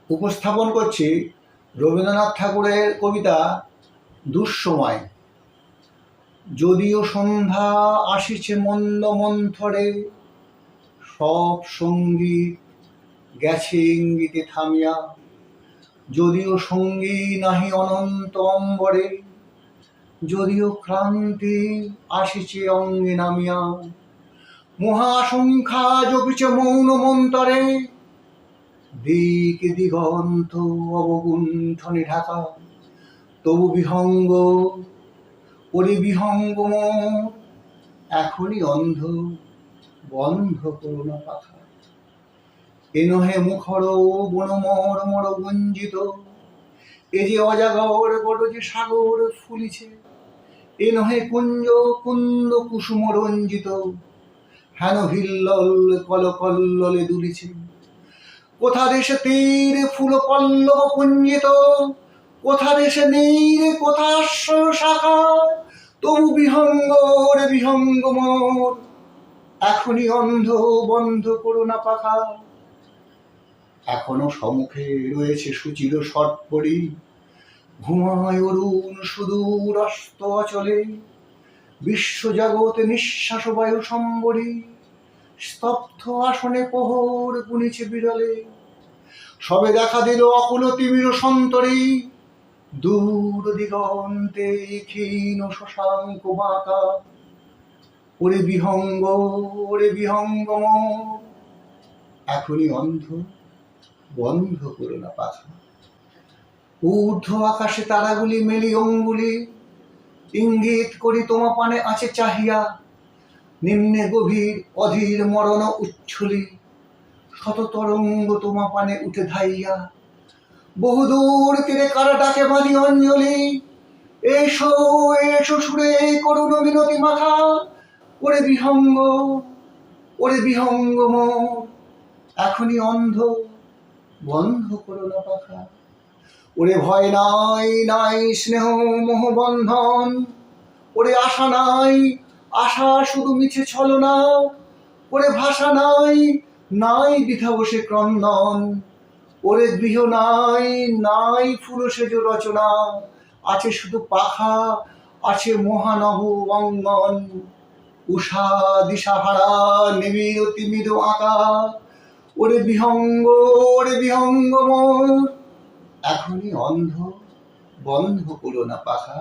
উপস্থাপন করছি রবীন্দ্রনাথ ঠাকুরের কবিতা দুঃসময়। যদিও সন্ধ্যা আসিছে মন্দ মন্থরে, সব সঙ্গীত গেছে ইঙ্গিতে থামিয়া। যদিও সঙ্গী নাহি অনন্ত অম্বরে, যদিও ক্রান্তি আসিছে অঙ্গে নামিয়া। মহাসংখ্যা জপিছে মৌন মন্তরে, দিক দিগন্ত অবগুণ্ঠনে ঢাকা। তবু বিহঙ্গ ওরে বিহঙ্গ মোর, এখনই অন্ধ বন্ধ করো না পাখা। এ নহে মুখর বনমর মর গুঞ্জিত, এ যে অজাগর বড় যে সাগর ফুলিছে। এ নহে কুঞ্জ কুন্দ কুসুম রঞ্জিত, হেন হিল্লোল কলকল্লোলে দুলিছে। কোথা দেশে তীর ফুল পল্লব পুঞ্জিত, কোথা দেশে নীর কোথা শাখা। তবু বিহঙ্গ রে বিহঙ্গ মোর, এখনই অন্ধ বন্ধ করো না পাখা। এখনো সম্মুখে রয়েছে সুচির সটপড়ি, ঘুমায় অরুণ সুদূর অস্ত অচলে। বিশ্বজগৎ নিঃশ্বাস বায়ু সম্বরী, স্তব্ধ আসনে প্রহর গুনিছে বিরলে। সবে দেখা দিল অকুল তিমির সন্তরী, দূর দিগন্তে ক্ষীণ শশাঙ্ক বাঁকা। ওরে বিহঙ্গ মোর, এখনই অন্ধ বন্ধ করো না পাখা। ঊর্ধ্ব আকাশে তারাগুলি মেলি অঙ্গুলি, ইঙ্গিত করি তোমা পানে আছে চাহিয়া। নিম্নে গভীর অধীর মরণ উচ্ছলি, শত তরঙ্গ তোমা পানে উঠে ধাইয়া। বহুদূর তীরে কারা ডাকে বাঁধি অঞ্জলি, এসো এসো সুরে করুণ মিনতি মাখা। ওরে বিহঙ্গ মোর, এখনই অন্ধ বন্ধ করো না পাখা। ওরে ভয় নাই নাই স্নেহ মোহ বন্ধন, ওরে আশা নাই আশা শুধু মিছে ছলনা। ওরে ভাষা নাই নাই বৃথা বসে ক্রন্দন, ওরে গৃহ নাই নাই ফুল সেজ রচনা। আছে শুধু পাখা, আছে মহানব অঙ্গন। উষা দিশাহারা নিবিড় তিমির আঁকা। ওরে বিহঙ্গ মোর, এখনই অন্ধ বন্ধ করো না পাখা।